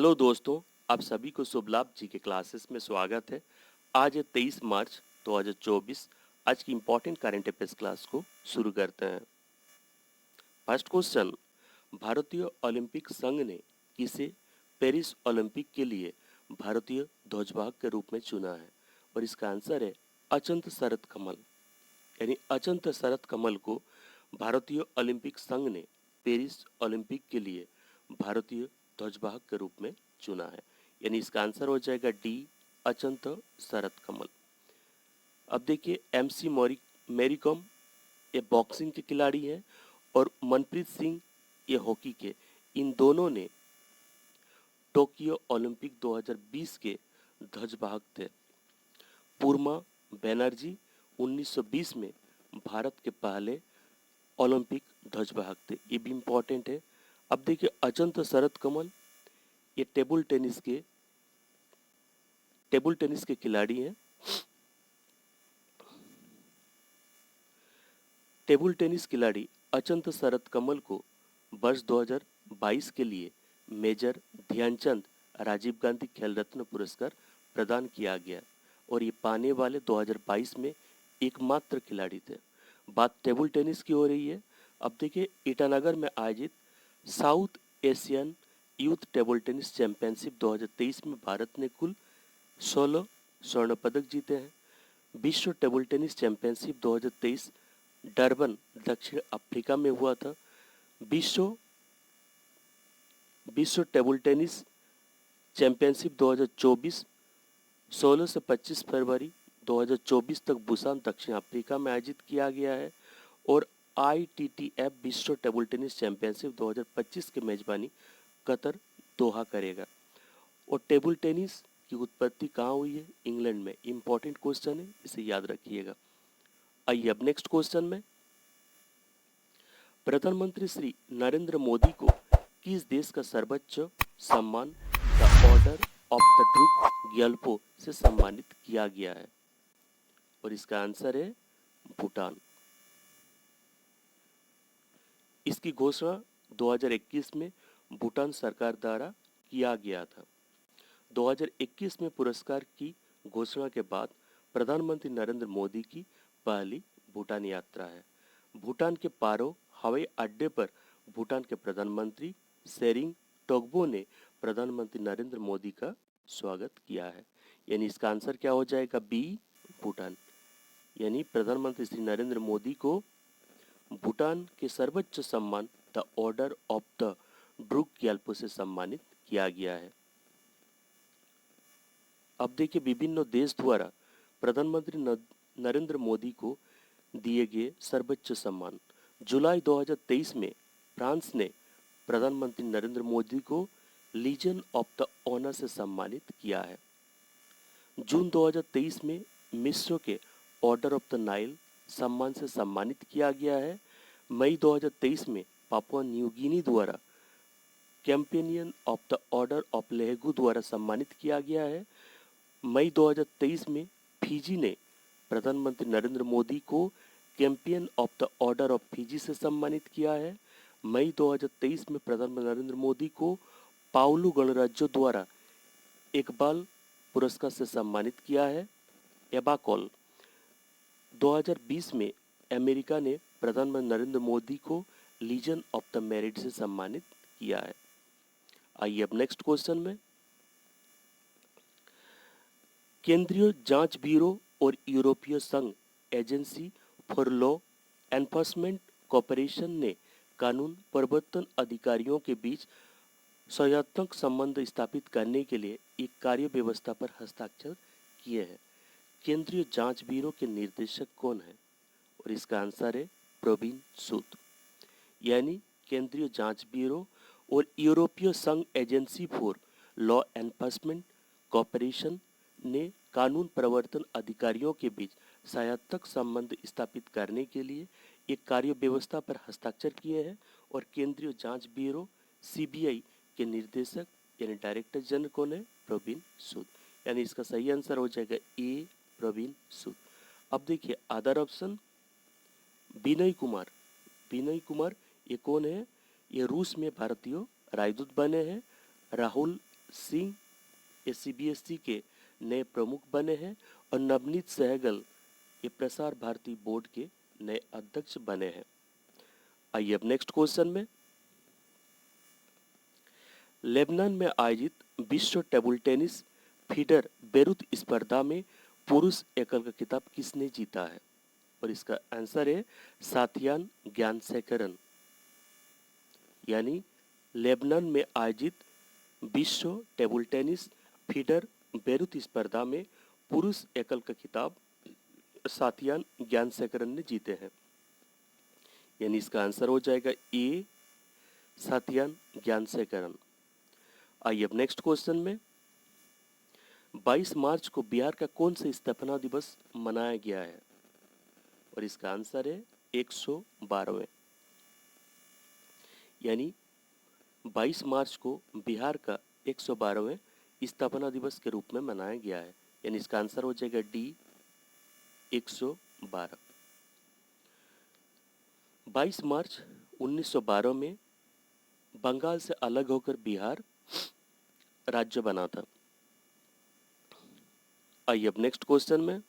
Hello दोस्तों, आप सभी को शुभ लाभ जी के क्लासेस में स्वागत है। आज है 23 मार्च 2024। आज की इम्पोर्टेंट करंट अफेयर्स क्लास को शुरू करते हैं। फर्स्ट क्वेश्चन, भारतीय ओलंपिक संघ ने किसे पेरिस ओलंपिक के लिए भारतीय ध्वजवाहक के रूप में चुना है? और इसका आंसर है अचंत शरद कमल। यानी अचंत शरद कमल को भारतीय ओलंपिक संघ ने पेरिस ओलंपिक के लिए भारतीय ध्वजवाहक के रूप में चुना है। यानी इसका आंसर हो जाएगा डी, अचंत शरद कमल। अब देखिए, एमसी मैरी कॉम ये बॉक्सिंग के खिलाड़ी हैं और मनप्रीत सिंह ये हॉकी के। इन दोनों ने टोक्यो ओलंपिक 2020 के ध्वजवाहक थे। पूर्मा बैनर्जी 1920 में भारत के पहले ओलंपिक ध्वजवाहक थे। ये भी इम्पोर्टेंट है। अब देखिए, अचंत शरद कमल ये टेबल टेनिस के खिलाड़ी हैं। टेबल टेनिस खिलाड़ी अचंत शरद कमल को वर्ष 2022 के लिए मेजर ध्यानचंद राजीव गांधी खेल रत्न पुरस्कार प्रदान किया गया और ये पाने वाले 2022 में एकमात्र खिलाड़ी थे। बात टेबल टेनिस की हो रही है। अब देखिए, ईटानगर में आयोजित south Asian youth table tennis championship 2023 में भारत ने कुल 16 स्वर्ण पदक जीते हैं। विश्व टेबल टेनिस चैंपियनशिप 2023 डरबन दक्षिण अफ्रीका में हुआ था। विश्व टेबल टेनिस चैंपियनशिप 2024 16 से 25 फरवरी 2024 तक बुसान दक्षिण अफ्रीका में आयोजित किया गया है और ITTF विश्व टेबल टेनिस चैंपियनशिप 2025 की मेजबानी कतर दोहा करेगा। और टेबल टेनिस की उत्पत्ति कहाँ हुई है? इंग्लैंड में। इंपॉर्टेंट क्वेश्चन है, इसे याद रखिएगा। आइए अब नेक्स्ट क्वेश्चन में, प्रधानमंत्री श्री नरेंद्र मोदी को किस देश का सर्वोच्च सम्मान the order of the Druk Gyalpo से सम्मानित किया गया है? और इसका आंसर है भूटान। इसकी घोषणा 2021 में भूटान सरकार द्वारा किया गया था। 2021 में पुरस्कार की घोषणा के बाद प्रधानमंत्री नरेंद्र मोदी की पहली भूटान यात्रा है। भूटान के पारो हवाई अड्डे पर भूटान के प्रधानमंत्री शेरिंग टोब्गे ने प्रधानमंत्री नरेंद्र मोदी का स्वागत किया है। यानी इसका आंसर क्या हो जाएगा? बी, भूटान। यानी प्रधानमंत्री श्री नरेंद्र मोदी को भूटान के सर्वोच्च सम्मान the order of the Druk Gyalpo से सम्मानित किया गया है। अब देखिए, विभिन्न देश द्वारा प्रधानमंत्री नरेंद्र मोदी को दिए गए सर्वोच्च सम्मान। जुलाई 2023 में फ्रांस ने प्रधानमंत्री नरेंद्र मोदी को लीजन ऑफ द ऑनर से सम्मानित किया है। जून 2023 में मिस्र के ऑर्डर ऑफ द नाइल सम्मान से सम्मानित किया गया है। मई 2023 में पापुआ न्यू गिनी द्वारा companion of the order of Logohu द्वारा सम्मानित किया गया है। मई 2023 में फिजी ने प्रधानमंत्री नरेंद्र मोदी को champion of the order of Fiji से सम्मानित किया है। मई 2023 में प्रधानमंत्री नरेंद्र मोदी को पाउलू गणराज्य द्वारा इकबाल पुरस्कार से सम्मानित किया है। एबाकॉल 2020 में अमेरिका ने प्रधानमंत्री नरेंद्र मोदी को लीजन ऑफ द मेरिट से सम्मानित किया है। आइए अब नेक्स्ट क्वेश्चन में, केंद्रीय जांच ब्यूरो और यूरोपीय संघ agency for law enforcement cooperation ने कानून प्रवर्तन अधिकारियों के बीच सौहार्दपूर्ण संबंध स्थापित करने के लिए एक कार्य व्यवस्था पर हस्ताक्षर किए हैं। केंद्रीय जांच ब्यूरो के निर्देशक कौन है? और इसका आंसर है प्रवीण सूद। यानी केंद्रीय जांच ब्यूरो और यूरोपीय संघ agency for law enforcement cooperation ने कानून प्रवर्तन अधिकारियों के बीच सहायतात्मक संबंध स्थापित करने के लिए एक कार्य व्यवस्था पर हस्ताक्षर किए हैं। और केंद्रीय जांच ब्यूरो CBI के निर्देशक यानी डायरेक्टर जनरल कौन है? प्रवीण सूद। यानी इसका सही आंसर हो जाएगा ए, प्रवीण सूद। अब देखिए अदर ऑप्शन, विनय कुमार ये कौन है? ये रूस में भारतीय राजदूत बने हैं। राहुल सिंह ये सीबीएसई के नए प्रमुख बने हैं और नवनीत सहगल ये प्रसार भारती बोर्ड के नए अध्यक्ष बने हैं। आइए अब नेक्स्ट क्वेश्चन में, लेबनान में आयोजित विश्व टेबल टेनिस फीडर बेरूत स्पर्धा में पुरुष एकल का खिताब किसने जीता है? और इसका आंसर है सातियान ज्ञानशेखरन। यानी लेबनान में आयोजित विश्व टेबल टेनिस फीडर बेरूत स्पर्धा में पुरुष एकल का खिताब सातियान ज्ञानशेखरन ने जीते हैं। यानी इसका आंसर हो जाएगा ए सातियान ज्ञानशेखरन। आइए अब नेक्स्ट क्वेश्चन में, 22 मार्च को बिहार का कौन सा स्थापना दिवस मनाया गया है? और इसका आंसर है 112वें। यानी 22 मार्च को बिहार का 112वें स्थापना दिवस के रूप में मनाया गया है। यानी इसका आंसर हो जाएगा डी 112। 22 मार्च 1912 में बंगाल से अलग होकर बिहार राज्य बना था। आइए अब नेक्स्ट क्वेश्चन में,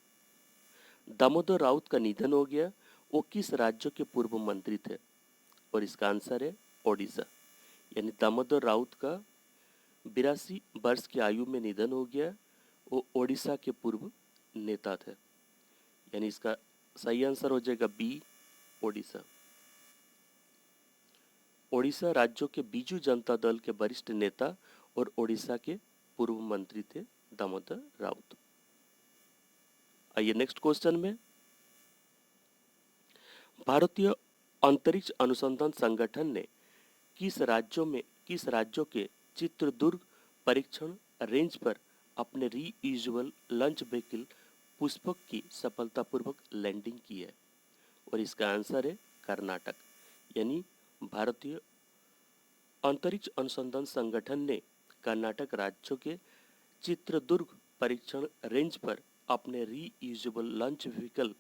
दामोदर राउत का निधन हो गया, वो किस राज्य के पूर्व मंत्री थे? और इसका आंसर है ओडिशा। यानी दामोदर राउत का 82 वर्ष की आयु में निधन हो गया, वो ओडिशा के पूर्व नेता थे। यानी इसका सही आंसर हो जाएगा बी ओडिशा। ओडिशा राज्य के बीजू जनता दल के वरिष्ठ नेता और ओडिशा के पूर्व मंत्री थे दामोदर राउत। आइए नेक्स्ट क्वेश्चन में, भारतीय अंतरिक्ष अनुसंधान संगठन ने किस राज्यों के चित्रदुर्ग परीक्षण रेंज पर अपने रीयूजेबल लॉन्च व्हीकल पुष्पक की सफलतापूर्वक लैंडिंग की है? और इसका आंसर है कर्नाटक। यानी भारतीय अंतरिक्ष अनुसंधान संगठन ने कर्नाटक राज्यों के चित्रदुर्ग परीक्षण रेंज पर अपने रीयूजेबल लॉन्च व्हीकल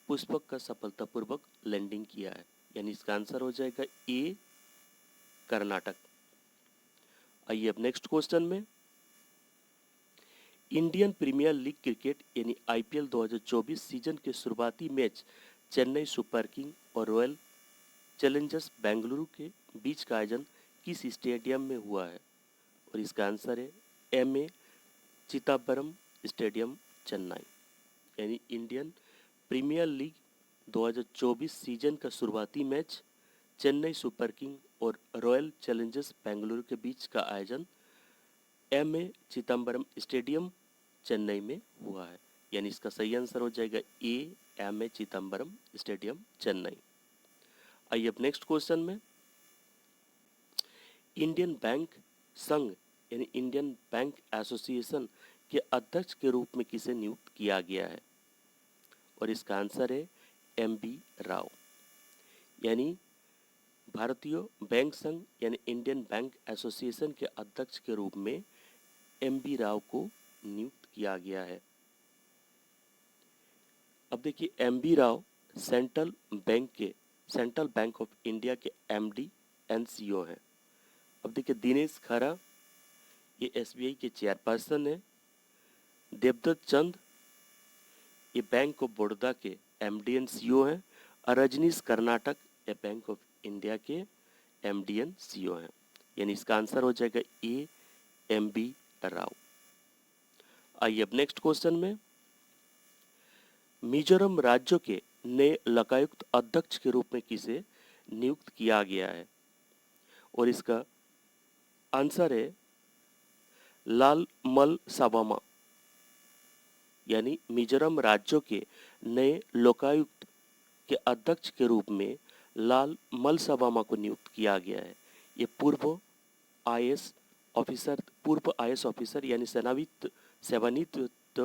पुष्पक का सफलतापूर्वक लैंडिंग किया है। यानी इसका आंसर हो जाएगा ए कर्नाटक। आइए अब नेक्स्ट क्वेश्चन में, इंडियन प्रीमियर लीग क्रिकेट यानी आईपीएल 2024 सीजन के शुरुआती मैच चेन्नई सुपर किंग और रॉयल चैलेंजर्स बेंगलुरु के बीच का आयोजन किस स्टेडियम में हुआ है? और इसका आंसर है एमए चिदम्बरम स्टेडियम चेन्नई। यानी इंडियन प्रीमियर लीग 2024 सीजन का शुरुआती मैच चेन्नई सुपर किंग और रॉयल चैलेंजर्स बेंगलुरु के बीच का आयोजन एमए चिदम्बरम स्टेडियम चेन्नई में हुआ है। यानी इसका सही आंसर हो जाएगा ए एमए चिदम्बरम स्टेडियम चेन्नई। आइए अब नेक्स्ट क्वेश्चन में, इंडियन बैंक संघ यानी इंडियन बैंक एसोसिएशन के अध्यक्ष के रूप में किसे नियुक्त किया गया है? और इसका आंसर है एमबी राव। यानी भारतीय बैंक संघ यानी इंडियन बैंक एसोसिएशन के अध्यक्ष के रूप में एमबी राव को नियुक्त किया गया है। अब देखिए, MB Rao central bank of India के एमडी एंड सीईओ हैं। अब देखिए, दिनेश खरा ये एसबीआई के चेयरपर्सन है। देवदत्त चंद ये बैंक ऑफ बड़ौदा के एमडी एंड सीईओ हैं। और रजनीश कर्नाटक ये बैंक ऑफ इंडिया के एमडी एंड सीईओ हैं। यानी इसका आंसर हो जाएगा ए एमबी राव। आइए अब नेक्स्ट क्वेश्चन में, मिजोरम राज्य के नए लोकायुक्त अध्यक्ष के रूप में किसे नियुक्त किया गया है? और इसका आंसर है लालमल साबामा। यानी मिजोरम राज्य के नए लोकायुक्त के अध्यक्ष के रूप में लालमल साबामा को नियुक्त किया गया है। ये पूर्व आईएएस ऑफिसर यानी सेवानिवृत्त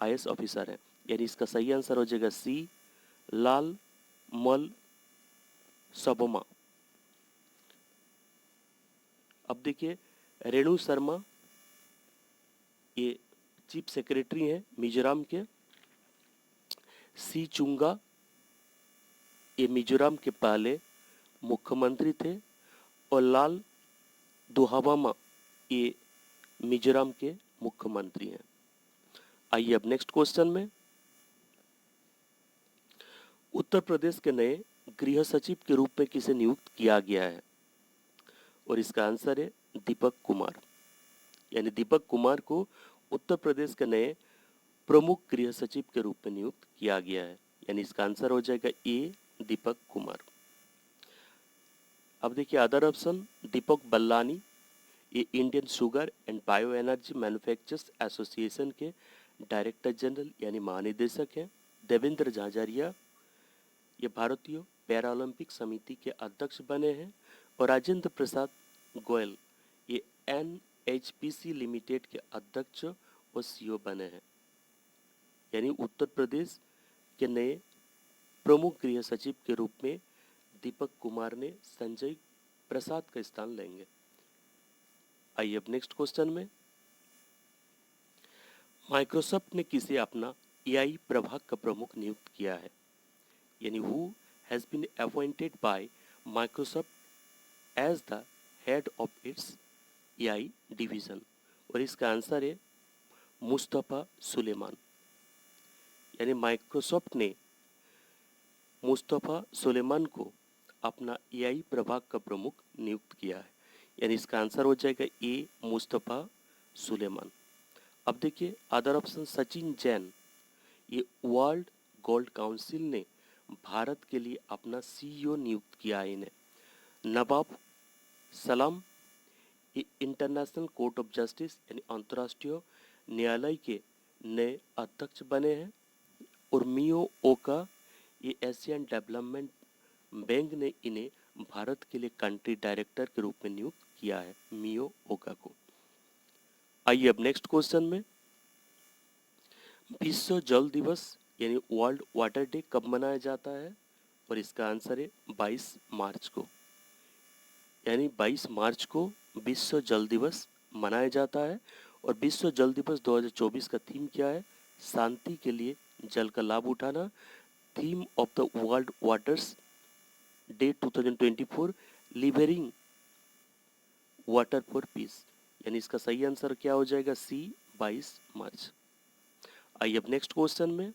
आईएएस ऑफिसर है। यानी इसका सही आंसर हो जाएगा सी लालमल साबामा। अब देखिए, रेणु शर्मा ये चीफ सेक्रेटरी हैं मिजोरम के। सी चुंगा ये मिजोरम के पहले मुख्यमंत्री थे। और लाल दुहाबामा ये मिजोरम के मुख्यमंत्री हैं। आइए अब नेक्स्ट क्वेश्चन में, उत्तर प्रदेश के नए गृह सचिव के रूप में किसे नियुक्त किया गया है? और इसका आंसर है दीपक कुमार। यानी दीपक कुमार को उत्तर प्रदेश के नए प्रमुख गृह सचिव के रूप में नियुक्त किया गया है। यानी इसका आंसर हो जाएगा ए, दीपक कुमार। अब देखिए अदर ऑप्शन, दीपक बल्लानी, ये Indian sugar and bio energy manufacturers association के डायरेक्टर जनरल यानी महानिदेशक हैं। देवेंद्र झाझरिया, ये भारतीय पैरा ओलंपिक समिति के अध्यक्ष बने हैं। और राजेंद्र प्रसाद गोयल, ये NHPC लिमिटेड के अध्यक्ष और CEO बने हैं। यानी उत्तर प्रदेश के नए प्रमुख गृह सचिव के रूप में दीपक कुमार ने संजय प्रसाद का स्थान लेंगे। आइए अब नेक्स्ट क्वेश्चन में, माइक्रोसॉफ्ट ने किसे अपना AI प्रभाग का प्रमुख नियुक्त किया है? यानी who has been appointed by Microsoft as the head of its AI division. और इसका आंसर है मुस्तफा सुलेमान। यानी माइक्रोसॉफ्ट ने मुस्तफा सुलेमान को अपना AI प्रभाग का प्रमुख नियुक्त किया है। यानी इसका आंसर हो जाएगा ए, मुस्तफा सुलेमान। अब देखिए अदर ऑप्शन, सचिन जैन, ये वर्ल्ड गोल्ड काउंसिल ने भारत के लिए अपना CEO नियुक्त किया है इन्हें। नवाब सलाम, ये इंटरनेशनल कोर्ट ऑफ जस्टिस यानी अंतर्राष्ट्रीय न्यायालय के नए अध्यक्ष बने हैं। और मियो ओका, ये एशियन डेवलपमेंट बैंक ने इन्हें भारत के लिए कंट्री डायरेक्टर के रूप में नियुक्त किया है, मियो ओका को। आइए अब नेक्स्ट क्वेश्चन में, विश्व जल दिवस यानी वर्ल्ड वाटर डे कब मनाया जाता है? और इसका आंसर है 22 मार्च को। यानी 22 मार्च को विश्व जल दिवस मनाया जाता है। और विश्व जल दिवस 2024 का थीम क्या है? शांति के लिए जल का लाभ उठाना। Theme of the world waters day 2024, leveraging water for peace. यानी इसका सही आंसर क्या हो जाएगा? सी, 22 मार्च। आइए अब नेक्स्ट क्वेश्चन में,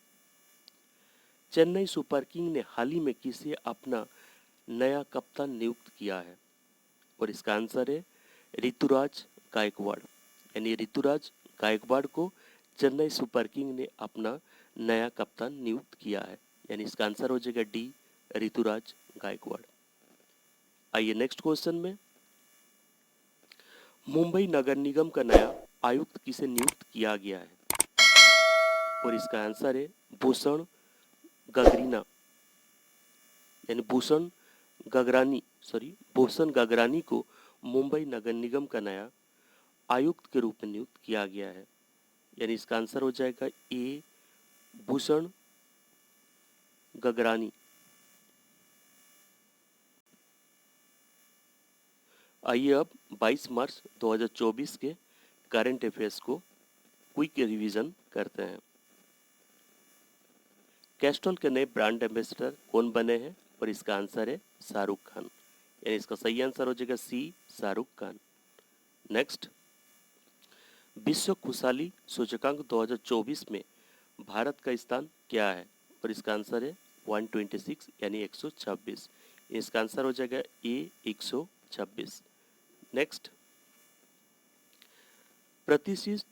चेन्नई सुपर किंग ने हाल ही में किसे अपना नया कप्तान नियुक्त किया है? और इसका आंसर है ऋतुराज गायकवाड़। यानी ऋतुराज गायकवाड़ को चेन्नई सुपर किंग ने अपना नया कप्तान नियुक्त किया है। यानी इसका आंसर हो जाएगा डी, ऋतुराज गायकवाड़। आइए नेक्स्ट क्वेश्चन में, मुंबई नगर निगम का नया आयुक्त किसे नियुक्त किया गया है? और इसका आंसर है भूषण गगरीना। यानी भूषण गगरानी को मुंबई नगर निगम का नया आयुक्त के रूप में नियुक्त किया गया है। यानी इसका आंसर हो जाएगा ए, भूषण गगरानी। आइए अब 22 मार्च 2024 के करंट अफेयर्स को क्विक रिवीजन करते हैं। कैस्ट्रॉल के नए ब्रांड एम्बेसडर कौन बने हैं? और इसका आंसर है शाहरुख खान। यानी इसका सही आंसर हो जाएगा सी, शाहरुख खान। नेक्स्ट, विश्व खुशहाली सूचकांक 2024 में भारत का स्थान क्या है? और इसका आंसर है 126 यानी 126। इसका आंसर हो जाएगा ए, 126। नेक्स्ट, प्रतिष्ठित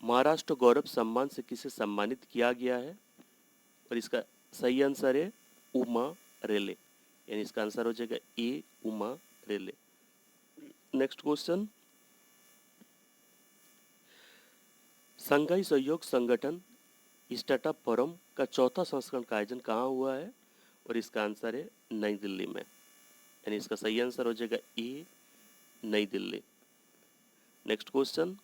महाराष्ट्र गौरव सम्मान से किसे सम्मानित किया गया है? और इसका सही आंसर है उमा रेले। यानी इसका आंसर हो जाएगा ए, उमा रेले। नेक्स्ट क्वेश्चन, संघाई सहयोग संगठन स्टार्टअप फोरम का चौथा संस्करण का आयोजन कहाँ हुआ है? और इसका आंसर है नई दिल्ली में। यानी इसका सही आंसर हो जाएगा ए, नई Delhi. Next question,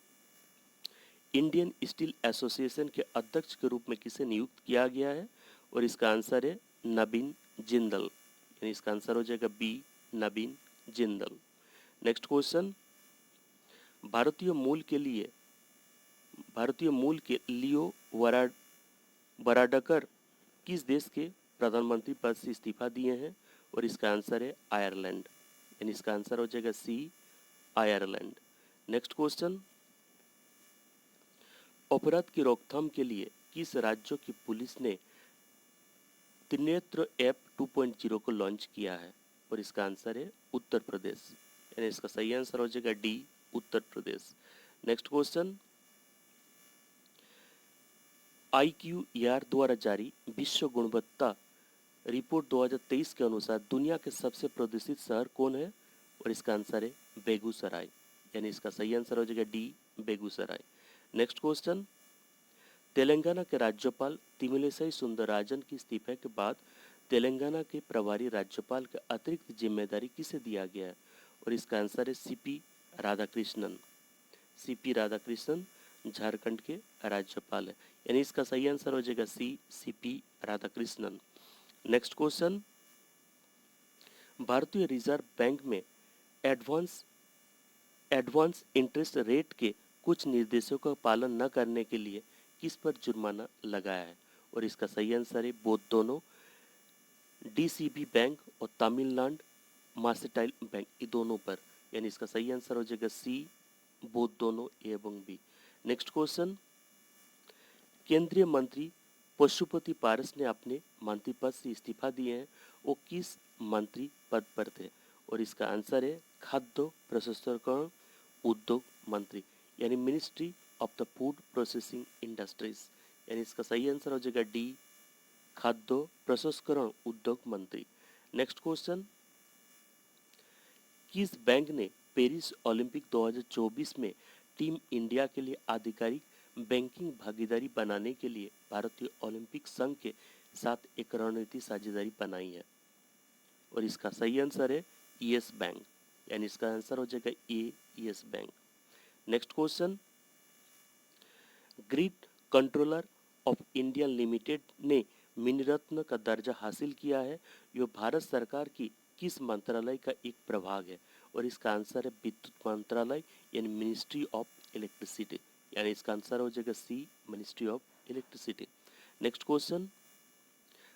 Indian steel association के अध्यक्ष के रूप में किसे नियुक्त किया गया है? और इसका आंसर है नवीन जिंदल। यानी इसका आंसर हो जाएगा बी, नवीन जिंदल। नेक्स्ट क्वेश्चन, भारतीय मूल के लियो वराडकर किस देश के प्रधानमंत्री पद से इस्तीफा दिए हैं? और इसका आंसर है आयरलैंड। यानी इसका आंसर हो जाएगा सी, आयरलैंड। नेक्स्ट क्वेश्चन, अपराध की रोकथाम के लिए किस राज्यों की पुलिस ने त्रिनेत्र ऐप 2.0 को लॉन्च किया है? और इसका आंसर है उत्तर प्रदेश। यानी इसका सही आंसर हो जाएगा D, Uttar Pradesh. Next question, IQAR द्वारा जारी विश्व गुणवत्ता रिपोर्ट 2023 के अनुसार दुनिया के सबसे प्रदूषित शहर कौन है? और इसका आंसर है बेगूसराय। यानी इसका सही आंसर हो जाएगा D, Begusarai. Next question, Telangana के राज्यपाल तमिलिसाई सुंदरराजन की इस्तीफे के बाद तेलंगाना के प्रभारी राज्यपाल के अतिरिक्त जिम्मेदारी किसे दिया गया है? और इसका आंसर है सीपी राधाकृष्णन। सीपी राधाकृष्णन झारखंड के राज्यपाल है। यानी इसका सही आंसर हो जाएगा सी, सीपी राधाकृष्णन। नेक्स्ट क्वेश्चन, भारतीय रिजर्व बैंक में एडवांस एडवांस इंटरेस्ट रेट के कुछ निर्देशों का पालन न करने के लिए किस पर जुर्माना लगाया है? और इसका सही आंसर है बोथ दोनों, डीसीबी बैंक और तमिलनाडु मर्केंटाइल बैंक, ये दोनों पर। यानी इसका सही आंसर हो जाएगा सी, बोथ दोनों, ए एवं बी। नेक्स्ट क्वेश्चन, केंद्रीय मंत्री पशुपति पारस ने अपने मंत्री पद से इस्तीफा दिए हैं, वो किस मंत्री पद पर थे? और इसका आंसर है खाद्य प्रसंस्करण उद्योग मंत्री, यानी ministry of the food processing industries. यानी इसका सही आंसर हो जाएगा डी, खाद्य प्रसंस्करण उद्योग मंत्री। नेक्स्ट क्वेश्चन, किस बैंक ने पेरिस ओलंपिक 2024 में टीम इंडिया के लिए आधिकारिक बैंकिंग भागीदारी बनाने के लिए भारतीय ओलंपिक संघ के साथ एक रणनीति साझेदारी बनाई है? और इसका सही आंसर है यस बैंक। यानी इसका आंसर हो जाएगा A, Yes Bank. Next question, grid controller of India limited ने मिनीरत्न का दर्जा हासिल किया है। यह भारत सरकार की किस मंत्रालय का एक प्रभाग है? और इसका आंसर है विद्युत मंत्रालय, यानी मिनिस्ट्री ऑफ इलेक्ट्रिसिटी। यानी इसका आंसर हो जाएगा C, ministry of electricity. Next question,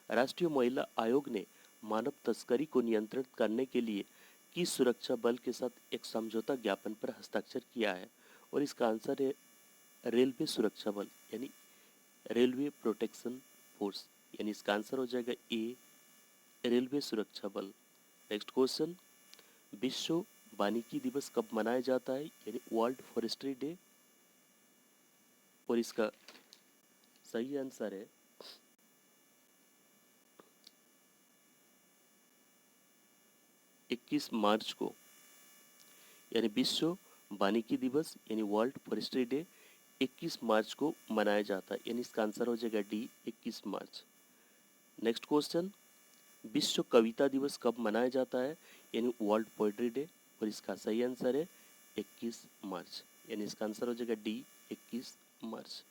Rashtriya Mahila आयोग ने मानव तस्करी को नियंत्रित करने के लिए किस सुरक्षा बल के साथ एक समझौता ज्ञापन पर हस्ताक्षर किया है? और इसका आंसर है रेलवे सुरक्षा बल, यानी रेलवे प्रोटेक्शन फोर्स। यानी इसका आंसर हो जाएगा ए, रेलवे सुरक्षा बल। नेक्स्ट क्वेश्चन, विश्व वानिकी दिवस कब मनाया जाता है? यानी वर्ल्ड फॉरेस्ट्री डे। और इसका सही आंसर है 21 मार्च को। यानी विश्व वानिकी दिवस यानी वर्ल्ड फॉरेस्ट्री डे 21 मार्च को मनाया जाता है। यानी इसका आंसर हो जाएगा डी, 21 मार्च। नेक्स्ट क्वेश्चन, विश्व कविता दिवस कब मनाया जाता है? यानी वर्ल्ड पोएट्री डे। और इसका सही आंसर है 21 मार्च। यानी इसका आंसर हो जाएगा डी, 21 मार्च।